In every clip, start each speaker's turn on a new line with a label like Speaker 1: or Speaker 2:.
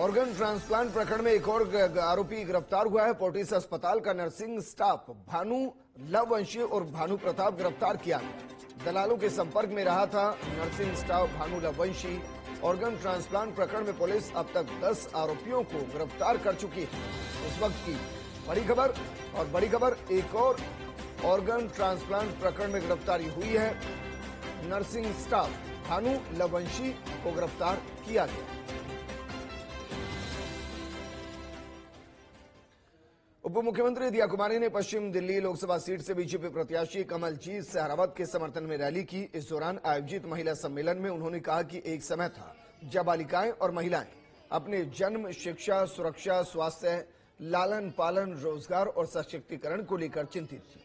Speaker 1: Organ transplant प्रकरण में एक और आरोपी गिरफ्तार हुआ है। फोर्टिस अस्पताल का नर्सिंग स्टाफ भानु लववंशी और भानु प्रताप गिरफ्तार किया गया। दलालों के संपर्क में रहा था nursing staff Bhanu Lovvanshi. Organ transplant प्रकरण में पुलिस अब तक 10 आरोपियों को गिरफ्तार कर चुकी है। उस वक्त की बड़ी खबर एक और ऑर्गन ट्रांसप्लांट प्रकरण में गिरफ्तारी हुई है। नर्सिंग स्टाफ भानु लववंशी को गिरफ्तार किया गया। उप मुख्यमंत्री दिया कुमारी ने पश्चिम दिल्ली लोकसभा सीट से बीजेपी प्रत्याशी कमलजीत सहरावत के समर्थन में रैली की। इस दौरान आयोजित महिला सम्मेलन में उन्होंने कहा कि एक समय था जब बालिकाएं और महिलाएं अपने जन्म, शिक्षा, सुरक्षा, स्वास्थ्य, लालन पालन, रोजगार और सशक्तिकरण को लेकर चिंतित थी।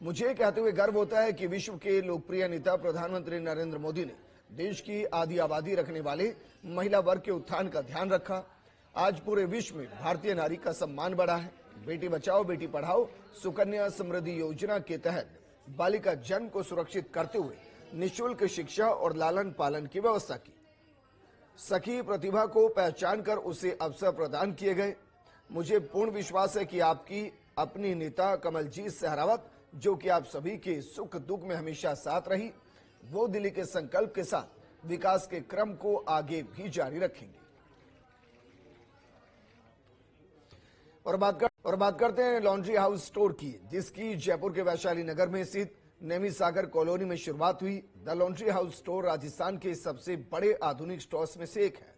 Speaker 1: मुझे कहते हुए गर्व होता है कि विश्व के लोकप्रिय नेता प्रधानमंत्री नरेंद्र मोदी ने देश की आधी आबादी रखने वाले महिला वर्ग के उत्थान का ध्यान रखा। आज पूरे विश्व में भारतीय नारी का सम्मान बढ़ा है। बेटी बचाओ बेटी पढ़ाओ सुकन्या समृद्धि योजना के तहत बालिका जन्म को सुरक्षित करते हुए निःशुल्क शिक्षा और लालन पालन की व्यवस्था की। सखी प्रतिभा को पहचान कर उसे अवसर प्रदान किए गए। मुझे पूर्ण विश्वास है कि आपकी अपनी नेता कमलजीत सहरावत, जो कि आप सभी के सुख दुख में हमेशा साथ रही, वो दिल्ली के संकल्प के साथ विकास के क्रम को आगे भी जारी रखेंगे। और बात करते हैं लॉन्ड्री हाउस स्टोर की, जिसकी जयपुर के वैशाली नगर में स्थित नेमी सागर कॉलोनी में शुरुआत हुई। The laundry house store Rajasthan के सबसे बड़े आधुनिक स्टोर्स में से एक है।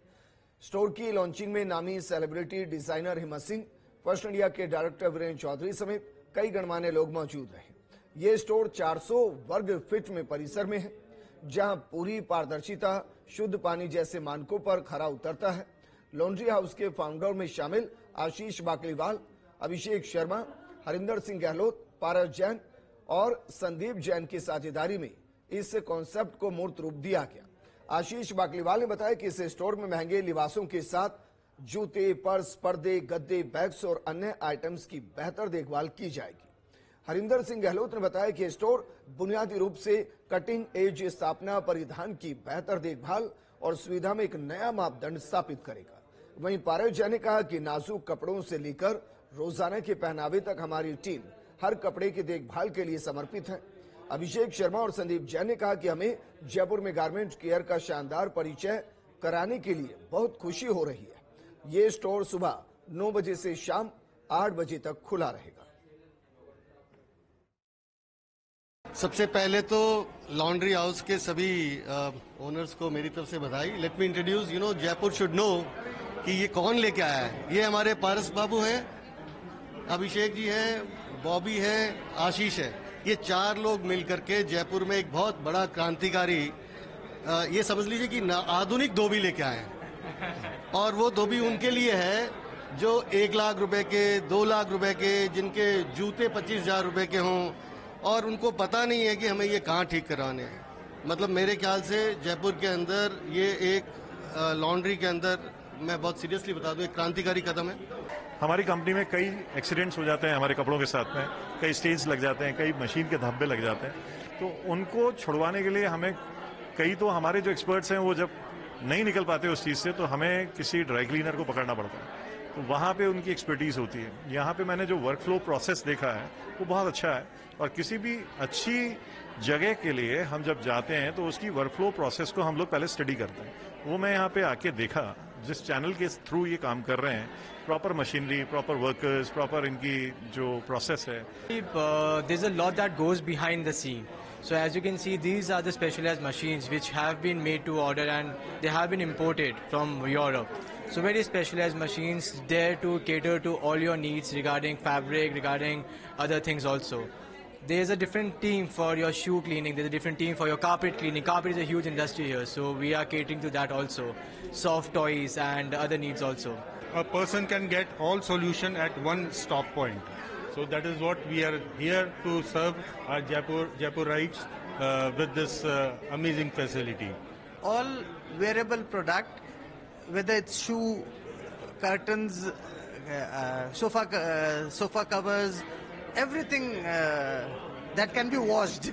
Speaker 1: स्टोर की लॉन्चिंग में नामी सेलिब्रिटी डिजाइनर हिम्मत सिंह, फर्स्ट इंडिया के डायरेक्टर वीरेंद्र चौधरी समेत कई गणमान्य लोग मौजूद रहे। ये स्टोर 400 वर्ग फीट में परिसर में है, जहां पूरी पारदर्शिता, शुद्ध पानी जैसे मानकों पर खरा उतरता है। लॉन्ड्री हाउस के फाउंडर में शामिल आशीष बाकलीवाल, अभिषेक शर्मा, हरिंदर सिंह गहलोत, पारस जैन और संदीप जैन की साझेदारी में इस कॉन्सेप्ट को मूर्त रूप दिया गया। आशीष बाकलीवाल ने बताया कि इस स्टोर में महंगे लिबासों के साथ जूते, पर्स, पर्दे, गद्दे, बैग्स और अन्य आइटम्स की बेहतर देखभाल की जाएगी। हरिंदर सिंह गहलोत ने बताया कि स्टोर बुनियादी रूप से कटिंग एज स्थापना, परिधान की बेहतर देखभाल और सुविधा में एक नया मापदंड स्थापित करेगा। वहीं पारस जैन ने कहा कि नाजुक कपड़ों से लेकर रोजाना के पहनावे तक हमारी टीम हर कपड़े की देखभाल के लिए समर्पित है। अभिषेक शर्मा और संदीप जैन ने कहा कि हमें जयपुर में गारमेंट केयर का शानदार परिचय कराने के लिए बहुत खुशी हो रही है। ये स्टोर सुबह 9 बजे से शाम 8 बजे तक खुला रहेगा।
Speaker 2: सबसे पहले तो लॉन्ड्री हाउस के सभी ओनर्स को मेरी तरफ से बधाई। Let me introduce, Jaipur should know कि ये कौन लेके आया है। ये हमारे पारस बाबू है, अभिषेक जी है, बॉबी है, आशीष है। ये 4 लोग मिलकर के जयपुर में एक बहुत बड़ा क्रांतिकारी, ये समझ लीजिए कि आधुनिक धोबी लेके आए हैं। और वो धोबी उनके लिए है जो 1 लाख रुपए के, 2 लाख रुपए के, जिनके जूते 25,000 रुपए के हों और उनको पता नहीं है कि हमें ये कहाँ ठीक कराने हैं। मतलब मेरे ख्याल से जयपुर के अंदर ये एक लॉन्ड्री के अंदर, मैं बहुत सीरियसली बता दूं, एक क्रांतिकारी कदम है।
Speaker 3: हमारी कंपनी में कई एक्सीडेंट्स हो जाते हैं हमारे कपड़ों के साथ में, कई स्टेन्स लग जाते हैं, कई मशीन के धब्बे लग जाते हैं। तो उनको छुड़वाने के लिए हमें कई तो हमारे जो एक्सपर्ट्स हैं वो जब नहीं निकल पाते उस चीज़ से, तो हमें किसी ड्राई क्लीनर को पकड़ना पड़ता है। तो वहाँ पे उनकी एक्सपर्टीज होती है। यहाँ पे मैंने जो वर्क फ्लो प्रोसेस देखा है वो बहुत अच्छा है। और किसी भी अच्छी जगह के लिए हम जब जाते हैं तो उसकी वर्क फ्लो प्रोसेस को हम लोग पहले स्टडी करते हैं। वो मैं यहाँ पे आके देखा, जिस चैनल के थ्रू ये काम कर रहे हैं, proper machinery, proper workers, proper इनकी जो प्रोसेस है।
Speaker 4: There's a lot that goes behind the scene. So as you can see, these are the specialized machines which have been made to order and they have been imported from Europe. So very specialized machines there to cater to all your needs regarding fabric, regarding other things also. There's a different team for your shoe cleaning, there's a different team for your carpet cleaning. Carpet is a huge industry here, so we are catering to that also. Soft toys and other needs also.
Speaker 5: A person can get all solution at one stop point. So that is what we are here to serve our Jaipurites with this amazing facility.
Speaker 6: All wearable product, whether it's shoe, curtains, sofa covers, everything that can be washed.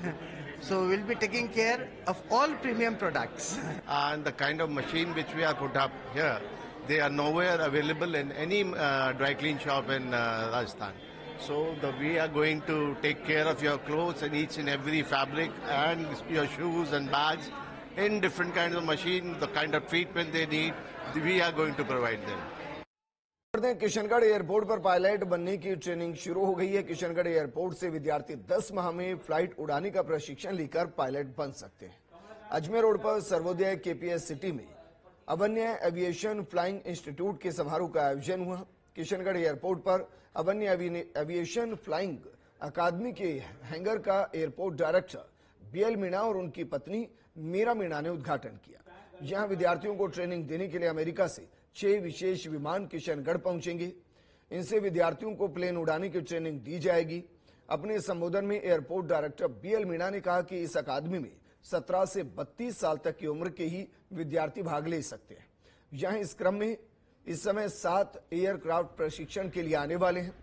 Speaker 6: So we'll be taking care of all premium products.
Speaker 7: And the kind of machine which we have put up here
Speaker 2: they are nowhere available in any dry clean shop in Rajasthan. So we are going to take care of your clothes and each and every fabric and your shoes and bags in different kinds of machine, the kind of treatment they need, we are going to provide them.
Speaker 1: Kishangarh airport पर pilot बनने की training शुरू हो गई है। Kishangarh airport से विद्यार्थी 10 माह में फ्लाइट उड़ाने का प्रशिक्षण लेकर पायलट बन सकते हैं। अजमेर रोड पर सर्वोदय केपीएस सिटी में अवन्य एविएशन फ्लाइंग इंस्टीट्यूट के समारोह का आयोजन हुआ। किशनगढ़ एयरपोर्ट पर अवन्य एविएशन फ्लाइंग अकादमी के हैंगर का एयरपोर्ट डायरेक्टर बीएल मीणा और उनकी पत्नी मीरा मीणा ने उद्घाटन किया। यहां विद्यार्थियों को ट्रेनिंग देने के लिए अमेरिका से 6 विशेष विमान किशनगढ़ पहुंचेंगे। इनसे विद्यार्थियों को प्लेन उड़ाने की ट्रेनिंग दी जाएगी। अपने संबोधन में एयरपोर्ट डायरेक्टर बीएल मीणा ने कहा कि इस अकादमी में 17 से 32 साल तक की उम्र के ही विद्यार्थी भाग ले सकते हैं। यहां इस क्रम में इस समय 7 एयरक्राफ्ट प्रशिक्षण के लिए आने वाले हैं।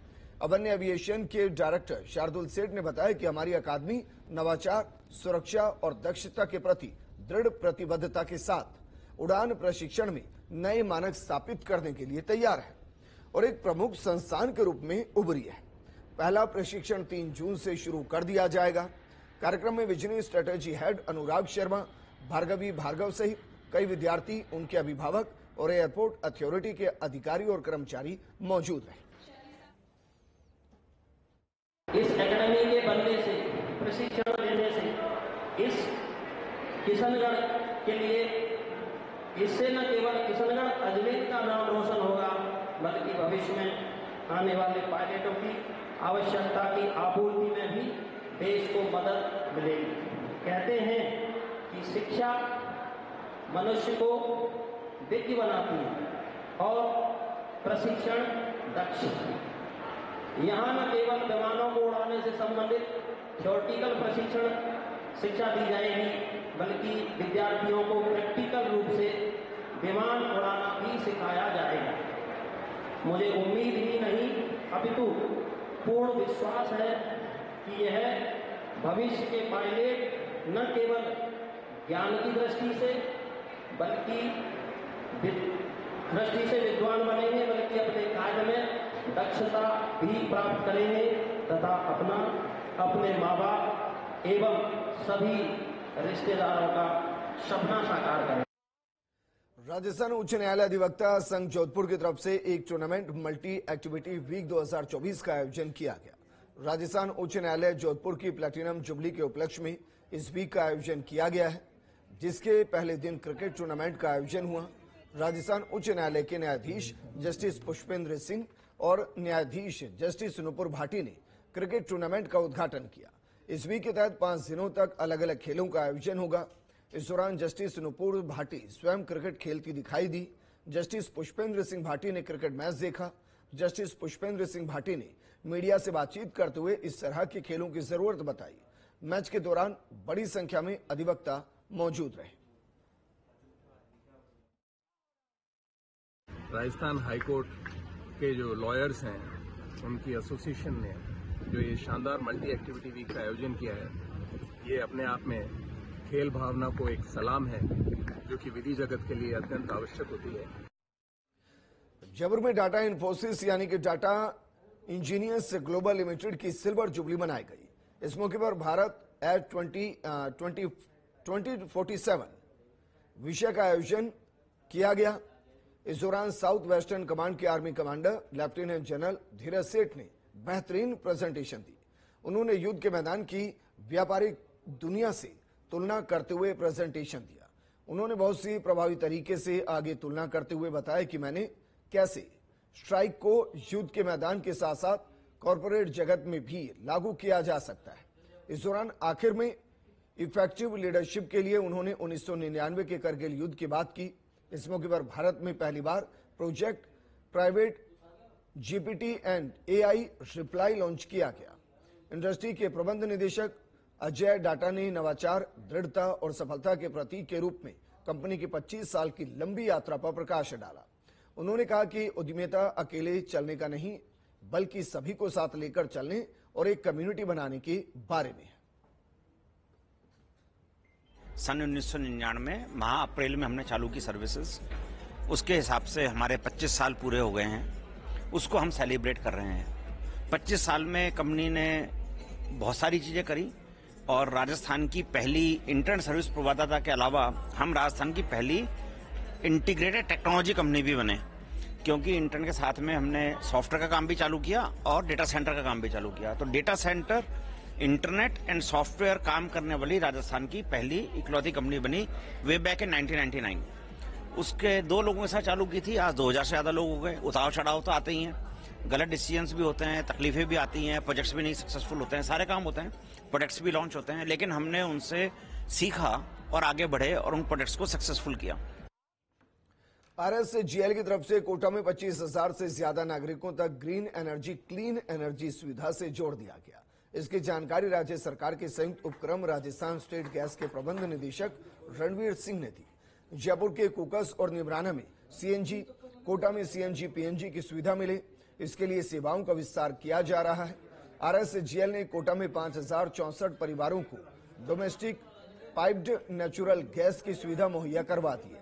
Speaker 1: अवन्य एविएशन के डायरेक्टर शार्दुल सेठ ने बताया कि हमारी अकादमी नवाचार, सुरक्षा और दक्षता के प्रति दृढ़ प्रतिबद्धता के साथ उड़ान प्रशिक्षण में नए मानक स्थापित करने के लिए तैयार है और एक प्रमुख संस्थान के रूप में उभरी है। पहला प्रशिक्षण 3 जून से शुरू कर दिया जाएगा। कार्यक्रम में visionary strategy head Anurag Sharma, Bhargavi Bhargava सहित कई विद्यार्थी, उनके अभिभावक और एयरपोर्ट अथॉरिटी के अधिकारी और कर्मचारी मौजूद रहे।
Speaker 7: इस एकेडमी के बनने से, प्रशिक्षण देने से इस किशनगढ़ के लिए, इससे न केवल किशनगढ़ अजमेर का नाम रोशन होगा, बल्कि भविष्य में आने वाले पायलटों की आवश्यकता की आपूर्ति में भी देश को मदद मिलेगी। कहते हैं कि शिक्षा मनुष्य को विज्ञ बनाती है और प्रशिक्षण दक्ष। यहाँ न केवल विमानों को उड़ाने से संबंधित थ्योरेटिकल प्रशिक्षण शिक्षा दी जाएगी, बल्कि विद्यार्थियों को प्रैक्टिकल रूप से विमान उड़ाना भी सिखाया जाएगा। मुझे उम्मीद ही नहीं अपितु पूर्ण विश्वास है कि यह भविष्य के पायलट न केवल ज्ञान की दृष्टि से बल्कि दृष्टि से विद्वान बनेंगे, बल्कि अपने कार्य में दक्षता भी प्राप्त करेंगे तथा अपने माँ बाप एवं सभी रिश्तेदारों का सपना साकार करेंगे।
Speaker 1: राजस्थान उच्च न्यायालय अधिवक्ता संघ जोधपुर की तरफ से एक टूर्नामेंट मल्टी एक्टिविटी वीक 2024 का आयोजन किया गया। राजस्थान उच्च न्यायालय जोधपुर की प्लैटिनम जुबली के उपलक्ष्य में इस वीक का आयोजन किया गया है, जिसके पहले दिन क्रिकेट टूर्नामेंट का आयोजन हुआ। राजस्थान उच्च न्यायालय के न्यायाधीश जस्टिस पुष्पेंद्र सिंह और न्यायाधीश जस्टिस नुपुर भाटी ने क्रिकेट टूर्नामेंट का उद्घाटन किया। इस वीक के तहत 5 दिनों तक अलग अलग खेलों का आयोजन होगा। इस दौरान जस्टिस नुपुर भाटी स्वयं क्रिकेट खेलती दिखाई दी। जस्टिस पुष्पेंद्र सिंह भाटी ने क्रिकेट मैच देखा। जस्टिस पुष्पेंद्र सिंह भाटी ने मीडिया से बातचीत करते हुए इस तरह के खेलों की जरूरत बताई। मैच के दौरान बड़ी संख्या में अधिवक्ता मौजूद रहे।
Speaker 8: राजस्थान हाईकोर्ट के जो लॉयर्स हैं, उनकी एसोसिएशन ने जो ये शानदार मल्टी एक्टिविटी वीक का आयोजन किया है, ये अपने आप में खेल भावना को एक सलाम है, जो कि विधि जगत के लिए अत्यंत आवश्यक होती है।
Speaker 1: जयपुर में डाटा इन्फोसिस यानी कि डाटा इंजीनियर्स ग्लोबल लिमिटेड की सिल्वर जुबली मनाई गई। इस मौके पर भारत एट 2047 विषय का आयोजन किया गया। इस दौरान साउथ वेस्टर्न कमांड के आर्मी कमांडर लेफ्टिनेंट जनरल धीरज सेठ ने बेहतरीन प्रेजेंटेशन दी। उन्होंने युद्ध के मैदान की व्यापारिक दुनिया से तुलना करते हुए प्रेजेंटेशन दिया। उन्होंने बहुत सी प्रभावी तरीके से आगे तुलना करते हुए बताया कि मैंने कैसे स्ट्राइक को युद्ध के मैदान के साथ साथ कॉरपोरेट जगत में भी लागू किया जा सकता है। इस दौरान आखिर में इफेक्टिव लीडरशिप के लिए उन्होंने 1999 के करगिल युद्ध की बात की। इस मौके पर भारत में पहली बार project private GPT and AI reply launch किया गया। इंडस्ट्री के प्रबंध निदेशक अजय डाटा ने नवाचार, दृढ़ता और सफलता के प्रतीक के रूप में कंपनी की 25 साल की लंबी यात्रा पर प्रकाश डाला। उन्होंने कहा कि उद्यमिता अकेले चलने का नहीं, बल्कि सभी को साथ लेकर चलने और एक कम्युनिटी बनाने के बारे में है।
Speaker 9: सन 1999 माह अप्रैल में हमने चालू की सर्विसेज उसके हिसाब से हमारे 25 साल पूरे हो गए हैं, उसको हम सेलिब्रेट कर रहे हैं। 25 साल में कंपनी ने बहुत सारी चीज़ें करी और राजस्थान की पहली इंटरनेट सर्विस प्रदाता के अलावा हम राजस्थान की पहली इंटीग्रेटेड टेक्नोलॉजी कंपनी भी बने, क्योंकि इंटरनेट के साथ में हमने सॉफ्टवेयर का काम भी चालू किया और डेटा सेंटर का काम भी चालू किया। तो data centre, internet and software काम करने वाली राजस्थान की पहली इकलौती कंपनी बनी वे बैक इन 1999। उसके 2 लोगों के साथ चालू की थी, आज 2000 से ज़्यादा लोग हो गए। उतार चढ़ाव तो आते ही हैं, गलत डिसीजंस भी होते हैं, तकलीफें भी आती हैं, प्रोजेक्ट्स भी नहीं सक्सेसफुल होते हैं, सारे काम होते हैं, प्रोडक्ट्स भी लॉन्च होते हैं, लेकिन हमने उनसे सीखा और आगे बढ़े और उन प्रोडक्ट्स को सक्सेसफुल किया।
Speaker 1: RSGL की तरफ से कोटा में 25,000 से ज्यादा नागरिकों तक ग्रीन एनर्जी, क्लीन एनर्जी सुविधा से जोड़ दिया गया। इसकी जानकारी राज्य सरकार के संयुक्त उपक्रम राजस्थान स्टेट गैस के प्रबंध निदेशक रणवीर सिंह ने दी। जयपुर के कुकस और निमराना में CNG, कोटा में CNG PNG की सुविधा मिले, इसके लिए सेवाओं का विस्तार किया जा रहा है। RSGL ने कोटा में 5064 परिवारों को डोमेस्टिक पाइप्ड नेचुरल गैस की सुविधा मुहैया करवा दी है।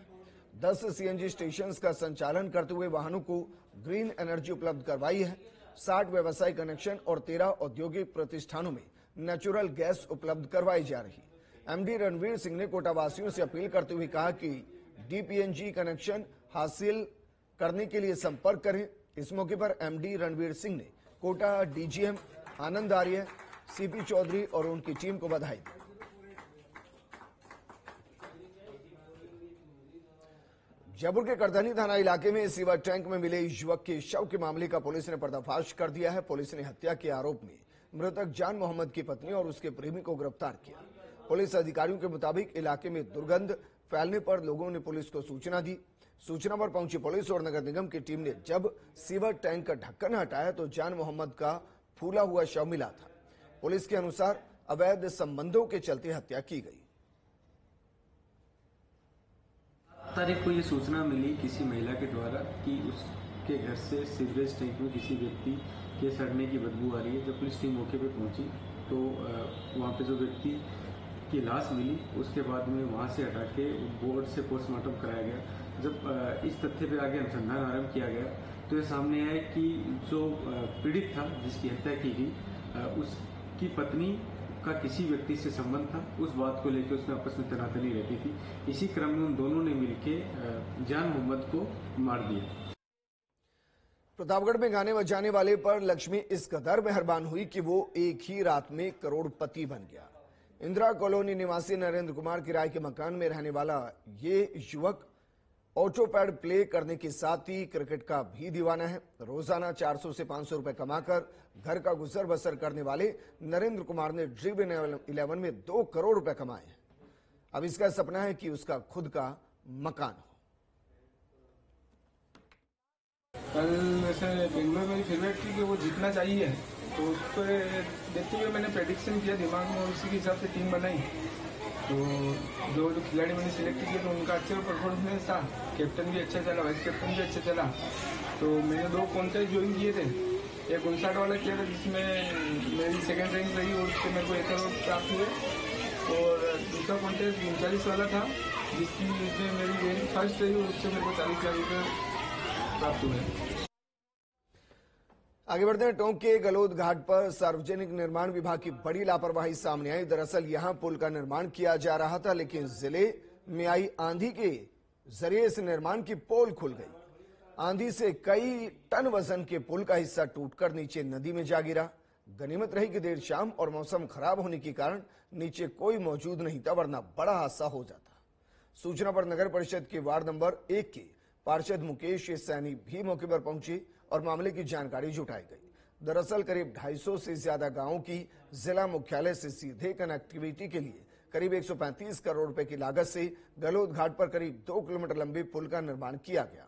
Speaker 1: 10 CNG स्टेशन का संचालन करते हुए वाहनों को ग्रीन एनर्जी उपलब्ध करवाई है। 60 व्यवसायिक कनेक्शन और 13 औद्योगिक प्रतिष्ठानों में नेचुरल गैस उपलब्ध करवाई जा रही। MD रणवीर सिंह ने कोटावासियों से अपील करते हुए कहा कि DPNG कनेक्शन हासिल करने के लिए संपर्क करें। इस मौके पर MD रणवीर सिंह ने कोटा DGM आनंद आर्य, CP चौधरी और उनकी टीम को बधाई दी। जयपुर के करधनी थाना इलाके में सीवर टैंक में मिले युवक के शव के मामले का पुलिस ने पर्दाफाश कर दिया है। पुलिस ने हत्या के आरोप में मृतक जान मोहम्मद की पत्नी और उसके प्रेमी को गिरफ्तार किया। पुलिस अधिकारियों के मुताबिक इलाके में दुर्गंध फैलने पर लोगों ने पुलिस को सूचना दी। सूचना पर पहुंची पुलिस और नगर निगम की टीम ने जब सीवर टैंक का ढक्कन हटाया तो जान मोहम्मद का फूला हुआ शव मिला था। पुलिस के अनुसार अवैध संबंधों के चलते हत्या की गई।
Speaker 10: तारीख को ये सूचना मिली किसी महिला के द्वारा कि उसके घर से सीवरेज टैंक में किसी व्यक्ति के सड़ने की बदबू आ रही है। जब पुलिस टीम मौके पे पहुंची तो वहाँ पे जो व्यक्ति की लाश मिली, उसके बाद में वहाँ से हटा के बोर्ड से पोस्टमार्टम कराया गया। जब इस तथ्य पे आगे अनुसंधान आरंभ किया गया तो ये सामने आया कि जो पीड़ित था जिसकी हत्या की गई, उसकी पत्नी का किसी व्यक्ति से संबंध था। उस बात को लेकर उसमें आपस में तनातनी रहती थी। इसी क्रम में उन दोनों ने मिलकर जान मोहम्मद को मार दिया।
Speaker 1: प्रतापगढ़ में गाने बजाने वाले पर लक्ष्मी इस कदर मेहरबान हुई कि वो एक ही रात में करोड़पति बन गया। इंदिरा कॉलोनी निवासी नरेंद्र कुमार किराए के मकान में रहने वाला ये युवक ऑटोपैड प्ले करने के साथ ही क्रिकेट का भी दीवाना है। रोजाना 400 से 500 रुपए कमाकर घर का गुजर बसर करने वाले नरेंद्र कुमार ने ड्रीम 11 में 2 करोड़ रुपए कमाए हैं। अब इसका सपना है कि उसका खुद का मकान हो।
Speaker 11: कल वैसे बेंगलोर में फेवरेट थी कि वो जीतना चाहिए, तो उसको देखते हुए मैंने प्रेडिक्शन किया दिमाग में और उसी के हिसाब से टीम बनाई। तो जो खिलाड़ी मैंने सिलेक्ट किया तो उनका अच्छा परफॉर्मेंस था। कैप्टन भी अच्छा चला, वाइस कैप्टन भी अच्छा चला। तो मैंने 2 कॉन्टेस्ट ज्वाइन किए थे। एक 59 वाला किया था जिसमें मेरी सेकंड रैंक रही और उससे मेरे को 1 करोड़ प्राप्त हुए। और दूसरा कॉन्टेस्ट 39 वाला था जिसमें मेरी रैंक फर्स्ट रही और उससे मेरे को 40 लाख रुपये प्राप्त हुए।
Speaker 1: आगे बढ़ते हैं। टोंक के गलोद घाट पर सार्वजनिक निर्माण विभाग की बड़ी लापरवाही सामने आई। दरअसल यहां पुल का निर्माण किया जा रहा था, लेकिन जिले में आई आंधी के जरिए इस निर्माण की पोल खुल गई। आंधी से कई टन वजन के पुल का हिस्सा टूटकर नीचे नदी में जा गिरा। गनीमत रही कि देर शाम और मौसम खराब होने के कारण नीचे कोई मौजूद नहीं था, वरना बड़ा हादसा हो जाता। सूचना पर नगर परिषद के वार्ड नंबर 1 के पार्षद मुकेश सैनी भी मौके पर पहुंचे और मामले की जानकारी जुटाई गई। दरअसल करीब 250 से ज्यादा गांवों की जिला मुख्यालय से सीधे कनेक्टिविटी के लिए करीब 135 करोड़ रुपए की लागत से गलोद घाट पर करीब 2 किलोमीटर लंबे पुल का निर्माण किया गया।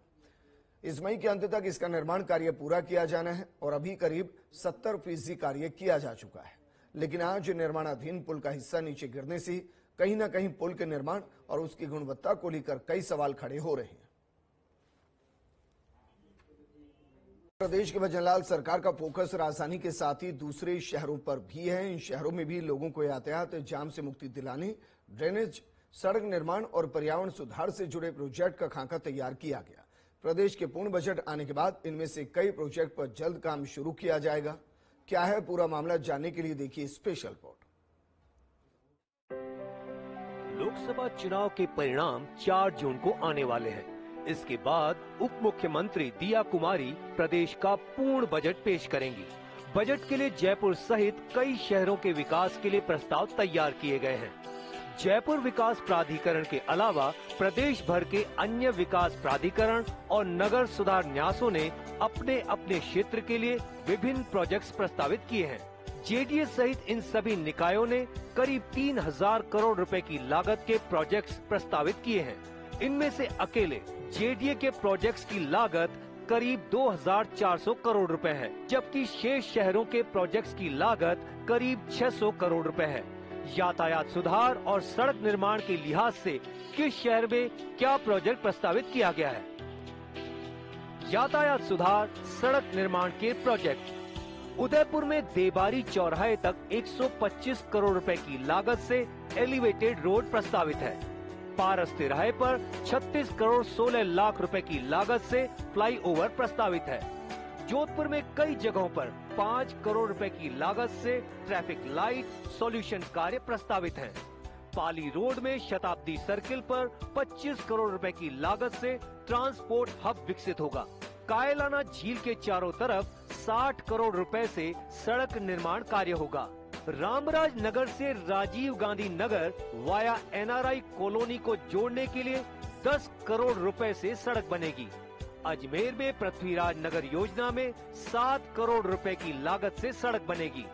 Speaker 1: इस मई के अंत तक इसका निर्माण कार्य पूरा किया जाना है और अभी करीब 70% कार्य किया जा चुका है। लेकिन आज निर्माणाधीन पुल का हिस्सा नीचे गिरने से कहीं न कहीं पुल के निर्माण और उसकी गुणवत्ता को लेकर कई सवाल खड़े हो रहे हैं। प्रदेश के भजनलाल सरकार का फोकस राजधानी के साथ ही दूसरे शहरों पर भी है। इन शहरों में भी लोगों को यातायात जाम से मुक्ति दिलाने, ड्रेनेज, सड़क निर्माण और पर्यावरण सुधार से जुड़े प्रोजेक्ट का खाका तैयार किया गया। प्रदेश के पूर्ण बजट आने के बाद इनमें से कई प्रोजेक्ट पर जल्द काम शुरू किया जाएगा। क्या है पूरा मामला, जानने के लिए देखिए स्पेशल रिपोर्ट।
Speaker 12: लोकसभा चुनाव के परिणाम 4 जून को आने वाले हैं। इसके बाद उप मुख्यमंत्री दिया कुमारी प्रदेश का पूर्ण बजट पेश करेंगी। बजट के लिए जयपुर सहित कई शहरों के विकास के लिए प्रस्ताव तैयार किए गए हैं। जयपुर विकास प्राधिकरण के अलावा प्रदेश भर के अन्य विकास प्राधिकरण और नगर सुधार न्यासों ने अपने अपने क्षेत्र के लिए विभिन्न प्रोजेक्ट्स प्रस्तावित किए हैं। जेडीए सहित इन सभी निकायों ने करीब 3000 करोड़ रुपए की लागत के प्रोजेक्ट्स प्रस्तावित किए हैं। इनमें से अकेले जेडीए के प्रोजेक्ट्स की लागत करीब 2400 करोड़ रुपए है, जबकि शेष शहरों के प्रोजेक्ट्स की लागत करीब 600 करोड़ रुपए है। यातायात सुधार और सड़क निर्माण के लिहाज से किस शहर में क्या प्रोजेक्ट प्रस्तावित किया गया है? यातायात सुधार सड़क निर्माण के प्रोजेक्ट उदयपुर में देबारी चौराहे तक 125 करोड़ रुपए की लागत से एलिवेटेड रोड प्रस्तावित है। पारस तिराहे पर 36 करोड़ 16 लाख रुपए की लागत से फ्लाईओवर प्रस्तावित है। जोधपुर में कई जगहों पर 5 करोड़ रुपए की लागत से ट्रैफिक लाइट सॉल्यूशन कार्य प्रस्तावित हैं। पाली रोड में शताब्दी सर्किल पर 25 करोड़ रुपए की लागत से ट्रांसपोर्ट हब विकसित होगा। कायलाना झील के चारों तरफ 60 करोड़ रुपए से सड़क निर्माण कार्य होगा। रामराज नगर से Rajiv Gandhi Nagar via NRI colony को जोड़ने के लिए 10 करोड़ रुपए से सड़क बनेगी। अजमेर में पृथ्वीराज नगर योजना में 7 करोड़ रुपए की लागत से सड़क बनेगी।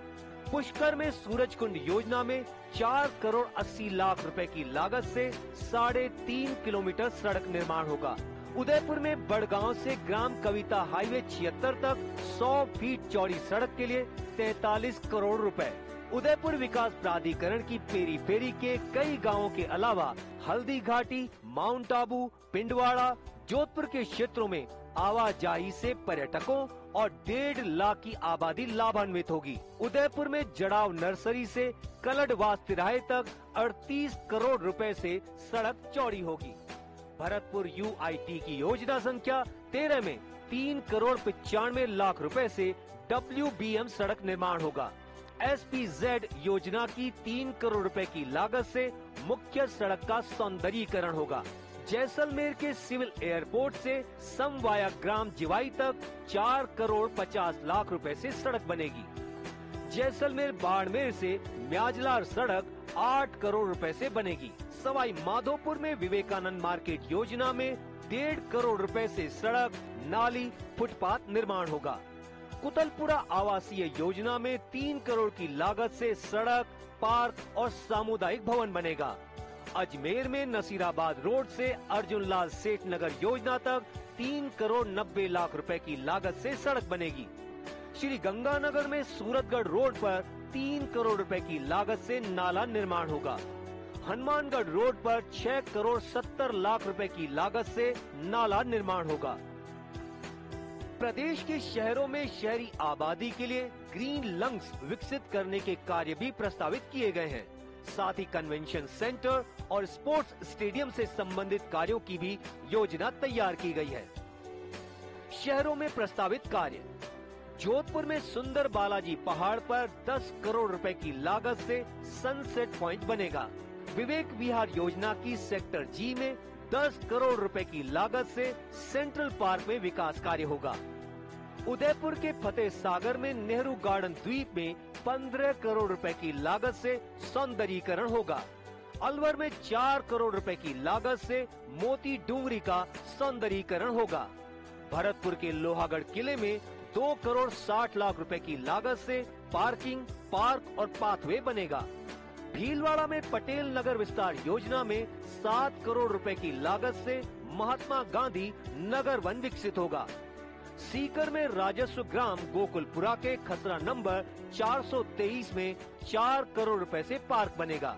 Speaker 12: पुष्कर में सूरजकुंड योजना में 4 करोड़ 80 लाख रुपए की लागत से 3.5 किलोमीटर सड़क निर्माण होगा। उदयपुर में बड़गांव से ग्राम कविता हाईवे 76 तक 100 फीट चौड़ी सड़क के लिए 43 करोड़ रुपए। उदयपुर विकास प्राधिकरण की पेरीफेरी के कई गांवों के अलावा हल्दी घाटी, माउंट आबू, पिंडवाड़ा, जोधपुर के क्षेत्रों में आवाजाही से पर्यटकों और 1.5 लाख की आबादी लाभान्वित होगी। उदयपुर में जड़ाव नर्सरी से कलडवास तिराहे तक 38 करोड़ रुपए से सड़क चौड़ी होगी। भरतपुर यूआईटी की योजना संख्या 13 में 3 करोड़ 95 लाख रुपए से WBM सड़क निर्माण होगा। SPZ योजना की 3 करोड़ रुपए की लागत से मुख्य सड़क का सौंदर्यीकरण होगा। जैसलमेर के सिविल एयरपोर्ट से समवाया ग्राम जिवाई तक 4 करोड़ 50 लाख रुपए से सड़क बनेगी। जैसलमेर बाड़मेर से म्याजलार सड़क 8 करोड़ रुपए से बनेगी। सवाई माधोपुर में विवेकानंद मार्केट योजना में 1.5 करोड़ रुपए से सड़क, नाली, फुटपाथ निर्माण होगा। कुतलपुरा आवासीय योजना में 3 करोड़ की लागत से सड़क, पार्क और सामुदायिक भवन बनेगा। अजमेर में नसीराबाद रोड से अर्जुन लाल सेठ नगर योजना तक 3 करोड़ 90 लाख रुपए की लागत से सड़क बनेगी। श्री गंगानगर में सूरतगढ़ रोड पर 3 करोड़ रुपए की लागत से नाला निर्माण होगा। हनुमानगढ़ रोड पर 6 करोड़ 70 लाख रुपए की लागत से नाला निर्माण होगा। प्रदेश के शहरों में शहरी आबादी के लिए ग्रीन लंग्स विकसित करने के कार्य भी प्रस्तावित किए गए हैं। साथ ही कन्वेंशन सेंटर और स्पोर्ट्स स्टेडियम से संबंधित कार्यों की भी योजना तैयार की गई है। शहरों में प्रस्तावित कार्य: जोधपुर में सुंदर बालाजी पहाड़ पर 10 करोड़ रुपए की लागत से सनसेट पॉइंट बनेगा। विवेक विहार योजना की सेक्टर जी में 10 करोड़ रुपए की लागत से सेंट्रल पार्क में विकास कार्य होगा। उदयपुर के फतेह सागर में नेहरू गार्डन द्वीप में 15 करोड़ रुपए की लागत से सौंदर्यीकरण होगा। अलवर में 4 करोड़ रुपए की लागत से मोती डूंगरी का सौंदर्यीकरण होगा। भरतपुर के लोहागढ़ किले में 2 करोड़ 60 लाख रुपए की लागत से पार्किंग, पार्क और पाथवे बनेगा। भीलवाड़ा में पटेल नगर विस्तार योजना में 7 करोड़ रुपए की लागत से महात्मा गांधी नगर वन विकसित होगा। सीकर में राजस्व ग्राम गोकुलपुरा के खसरा नंबर 423 में 4 करोड़ रुपए से पार्क बनेगा।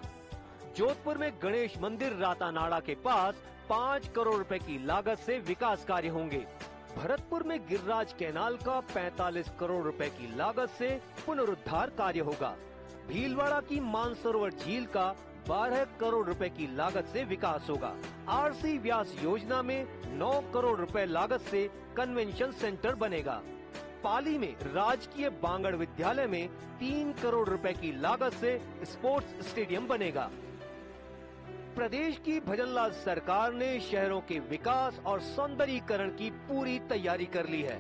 Speaker 12: जोधपुर में गणेश मंदिर रातानाड़ा के पास 5 करोड़ रुपए की लागत से विकास कार्य होंगे। भरतपुर में गिरिराज कैनाल का 45 करोड़ रुपए की लागत से पुनरुद्धार कार्य होगा। भीलवाड़ा की मानसरोवर झील का 12 करोड़ रुपए की लागत से विकास होगा। आरसी व्यास योजना में 9 करोड़ रुपए लागत से कन्वेंशन सेंटर बनेगा। पाली में राजकीय बांगड़ विद्यालय में 3 करोड़ रुपए की लागत से स्पोर्ट्स स्टेडियम बनेगा। प्रदेश की भजनलाल सरकार ने शहरों के विकास और सौंदर्यीकरण की पूरी तैयारी कर ली है।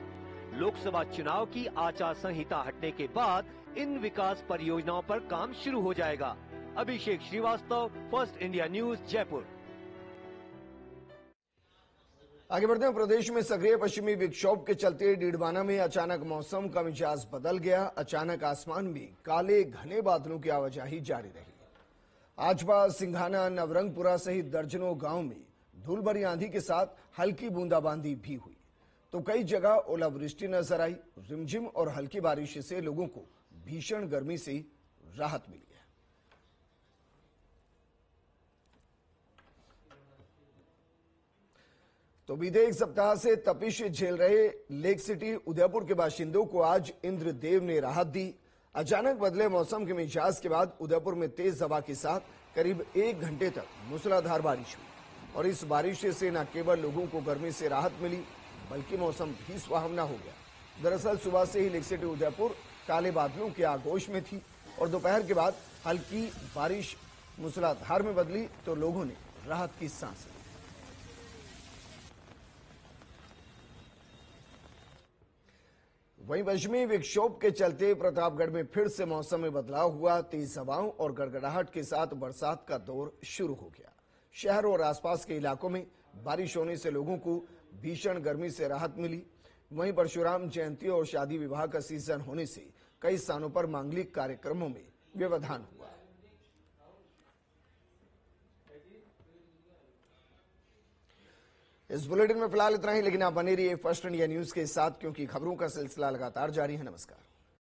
Speaker 12: लोकसभा चुनाव की आचार संहिता हटने के बाद इन विकास परियोजनाओं पर काम शुरू हो जाएगा। Abhishek Srivastava, first India news, Jaipur.
Speaker 1: आगे बढ़ते हैं। प्रदेश में सक्रिय पश्चिमी विक्षोभ के चलते डीडवाना में अचानक मौसम का मिजाज बदल गया। अचानक आसमान में काले घने बादलों की आवाजाही जारी रही। आजपा, सिंघाना, नवरंगपुरा सहित दर्जनों गांव में धूल भरी आंधी के साथ हल्की बूंदाबांदी भी हुई, तो कई जगह ओलावृष्टि नजर आई। रिमझिम और हल्की बारिश से लोगों को भीषण गर्मी से राहत मिली है। तो बीते एक सप्ताह से तपिश झेल रहे लेक सिटी उदयपुर के बाशिंदों को आज इंद्रदेव ने राहत दी। अचानक बदले मौसम के मिजाज के बाद उदयपुर में तेज हवा के साथ करीब 1 घंटे तक मूसलाधार बारिश हुई और इस बारिश से न केवल लोगों को गर्मी से राहत मिली बल्कि मौसम भी सुहावना हो गया। दरअसल सुबह से ही लेक सिटी उदयपुर काले बादलों के आगोश में थी और दोपहर के बाद हल्की बारिश मूसलाधार में बदली तो लोगों ने राहत की सांस ली। वहीं पश्चिमी विक्षोभ के चलते प्रतापगढ़ में फिर से मौसम में बदलाव हुआ। तेज हवाओं और गड़गड़ाहट के साथ बरसात का दौर शुरू हो गया। शहर और आसपास के इलाकों में बारिश होने से लोगों को भीषण गर्मी से राहत मिली। वहीं परशुराम जयंती और शादी विवाह का सीजन होने से कई स्थानों पर मांगलिक कार्यक्रमों में व्यवधान हुआ। इस बुलेटिन में फिलहाल इतना ही, लेकिन आप बने रहिए फर्स्ट इंडिया न्यूज के साथ क्योंकि खबरों का सिलसिला लगातार जारी है। नमस्कार।